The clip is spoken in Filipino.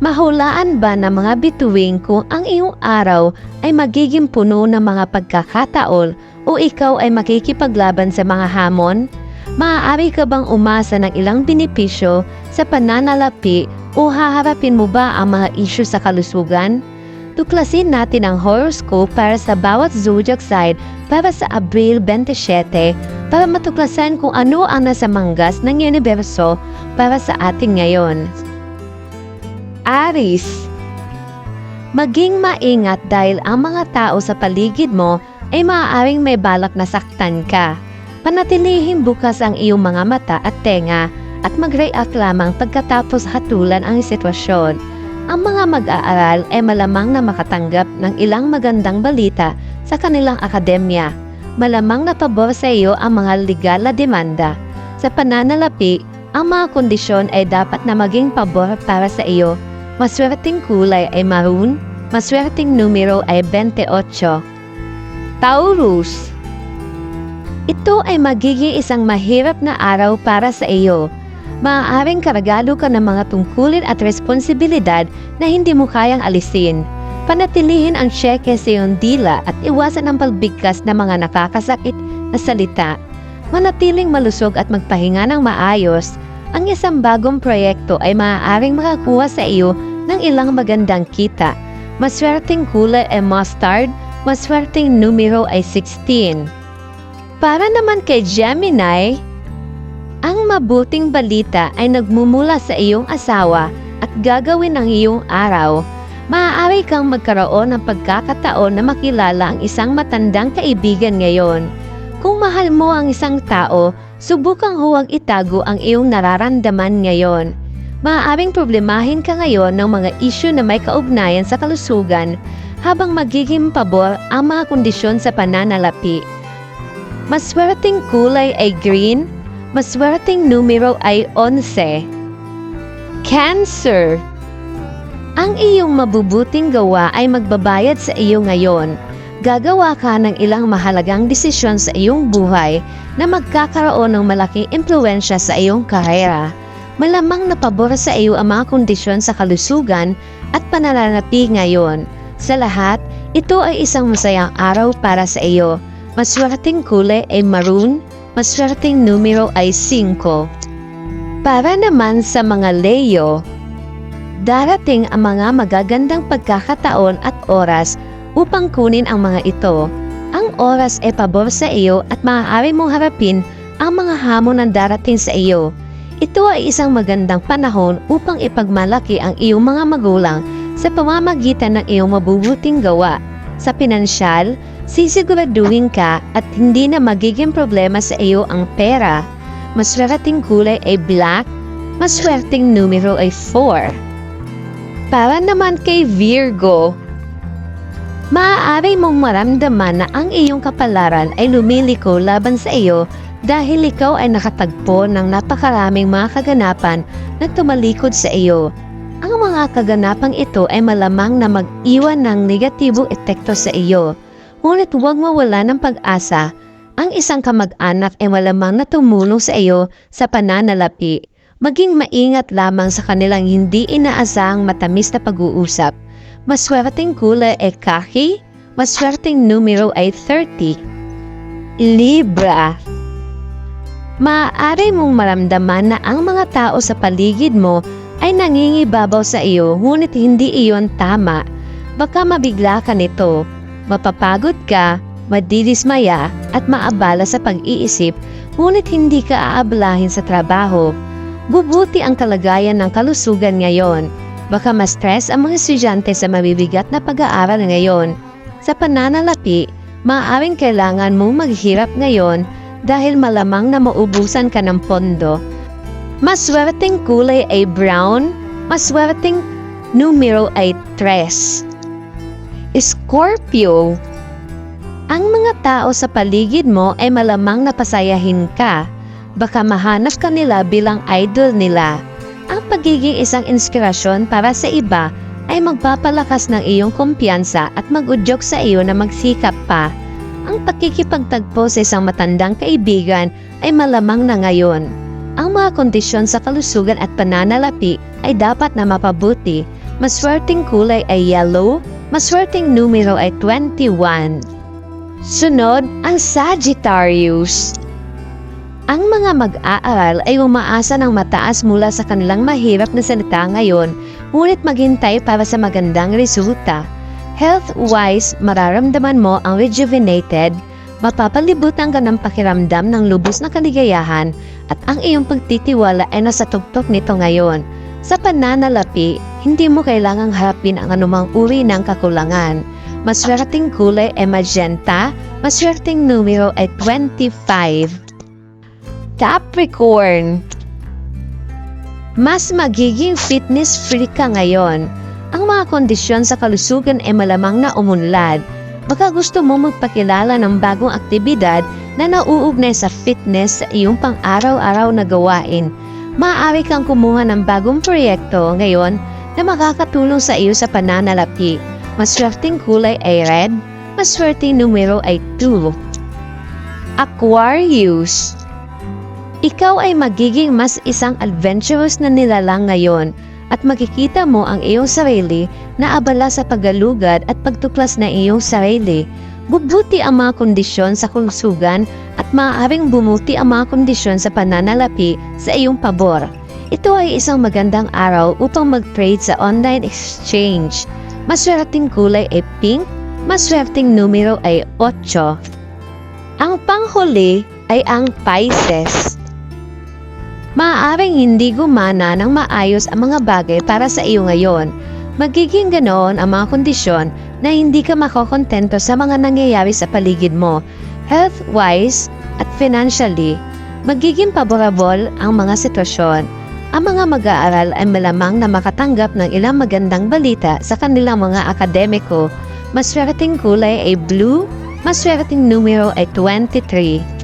Mahulaan ba ng mga bituin kung ang iyong araw ay magiging puno ng mga pagkakataon o ikaw ay makikipaglaban sa mga hamon? Maaari ka bang umasa ng ilang benepisyo sa pananalapi o haharapin mo ba ang mga isyu sa kalusugan? Tuklasin natin ang horoscope para sa bawat zodiac sign para sa Abril 27 para matuklasan kung ano ang nasa manggas ng universo para sa atin ngayon. Aries, maging maingat dahil ang mga tao sa paligid mo ay maaaring may balak na saktan ka. Panatilihin bukas ang iyong mga mata at tenga at mag-react lamang pagkatapos hatulan ang sitwasyon. Ang mga mag-aaral ay malamang na makatanggap ng ilang magandang balita sa kanilang akademya. Malamang na pabor sa iyo ang mga legal na demanda. Sa pananalapi, ang mga kondisyon ay dapat na maging pabor para sa iyo. Maswerteng kulay ay maroon, maswerteng numero ay 28. Taurus, ito ay magiging isang mahirap na araw para sa iyo. Maaaring karagado ka ng mga tungkulin at responsibilidad na hindi mo kayang alisin. Panatilihin ang syeke sa iyong dila at iwasan ang pagbigkas ng mga nakakasakit na salita. Manatiling malusog at magpahinga ng maayos. Ang isang bagong proyekto ay maaaring makakuha sa iyo ng ilang magandang kita. Maswerteng kulay ay mustard, maswerteng numero ay 16. Para naman kay Gemini, ang mabuting balita ay nagmumula sa iyong asawa at gagawin ng iyong araw. Maaari kang magkaroon ng pagkakataon na makilala ang isang matandang kaibigan ngayon. Kung mahal mo ang isang tao, subukang huwag itago ang iyong nararamdaman ngayon. Maaaring problemahin ka ngayon ng mga isyu na may kaugnayan sa kalusugan habang magiging pabor ang mga kondisyon sa pananalapi. Maswerteng kulay ay green, maswerteng numero ay 11. Cancer, ang iyong mabubuting gawa ay magbabayad sa iyo ngayon. Gagawa ka ng ilang mahalagang desisyon sa iyong buhay na magkakaroon ng malaking impluwensya sa iyong karera. Malamang na pabor sa iyo ang mga kondisyon sa kalusugan at pananalapi ngayon. Sa lahat, ito ay isang masayang araw para sa iyo. Maswerteng kulay ay maroon, maswerteng numero ay 5. Para naman sa mga Leo, darating ang mga magagandang pagkakataon at oras upang kunin ang mga ito. Ang oras ay pabor sa iyo at maaari mong harapin ang mga hamon na darating sa iyo. Ito ay isang magandang panahon upang ipagmalaki ang iyong mga magulang sa pamamagitan ng iyong mabubuting gawa. Sa pinansyal, sisiguraduhin ka at hindi na magiging problema sa iyo ang pera. Maswerteng kulay ay black, maswerteng numero ay 4. Para naman kay Virgo, maaari mong maramdaman na ang iyong kapalaran ay lumiliko laban sa iyo dahil ikaw ay nakatagpo ng napakaraming mga kaganapan na tumalikod sa iyo. Ang mga kaganapang ito ay malamang na mag-iwan ng negatibong epekto sa iyo. Ngunit huwag mawala ng pag-asa. Ang isang kamag-anak ay malamang na tumulong sa iyo sa pananalapi. Maging maingat lamang sa kanilang hindi inaasahang matamis na pag-uusap. Maswerteng kulay ay khaki, maswerteng numero ay 30. Libra, maaari mong maramdaman na ang mga tao sa paligid mo ay nangingibabaw sa iyo ngunit hindi iyon tama. Baka mabigla ka nito, mapapagod ka, madidismaya at maabala sa pag-iisip ngunit hindi ka aabalahin sa trabaho. Bubuti ang kalagayan ng kalusugan ngayon. Baka ma-stress ang mga estudyante sa mabibigat na pag-aaral ngayon. Sa pananalapi, maaaring kailangan mong maghirap ngayon dahil malamang na maubusan ka ng pondo. Maswerteng kulay ay brown, maswerteng numero ay 3. Scorpio, ang mga tao sa paligid mo ay malamang napasayahin ka. Baka mahanap ka nila bilang idol nila. Ang pagiging isang inspirasyon para sa iba ay magpapalakas ng iyong kumpiyansa at mag-udyok sa iyo na magsikap pa. Ang pakikipagtagpo sa isang matandang kaibigan ay malamang na ngayon. Ang mga kondisyon sa kalusugan at pananalapi ay dapat na mapabuti. Maswerteng kulay ay yellow. Maswerteng numero ay 21. Sunod, ang Sagittarius. Ang mga mag-aaral ay umaasa ng mataas mula sa kanilang mahirap na salita ngayon, ngunit maghintay para sa magandang resulta. Health-wise, mararamdaman mo ang rejuvenated, mapapalibutan ka ng pakiramdam ng lubos na kaligayahan at ang iyong pagtitiwala ay nasa tuktok nito ngayon. Sa pananalapi, hindi mo kailangang harapin ang anumang uri ng kakulangan. Maswerteng kulay ay magenta, maswerteng numero ay 25. Capricorn. Mas magiging fitness freak ka ngayon. Ang mga kondisyon sa kalusugan ay malamang na umunlad. Baka gusto mo magpakilala ng bagong aktibidad na nauugnay sa fitness sa iyong pang-araw-araw na gawain. Maaari kang kumuha ng bagong proyekto ngayon na makakatulong sa iyo sa pananalapi. Maswerteng kulay ay red, maswerteng numero ay 2. Aquarius. Ikaw ay magiging mas isang adventurous na nilalang ngayon at makikita mo ang iyong sarili na abala sa paggalugad at pagtuklas na iyong sarili. Bubuti ang mga kondisyon sa kalusugan at maaaring bumuti ang mga kondisyon sa pananalapi sa iyong pabor. Ito ay isang magandang araw upang mag-trade sa online exchange. Maswerteng kulay ay pink, maswerteng numero ay 8. Ang panghuli ay ang Pisces. Maaaring hindi gumana ng maayos ang mga bagay para sa iyo ngayon. Magiging ganoon ang mga kondisyon na hindi ka makokontento sa mga nangyayari sa paligid mo. Health-wise at financially, magiging paborable ang mga sitwasyon. Ang mga mag-aaral ay malamang na makatanggap ng ilang magandang balita sa kanilang mga akademiko. Maswerteng kulay ay blue, maswerteng numero ay 23.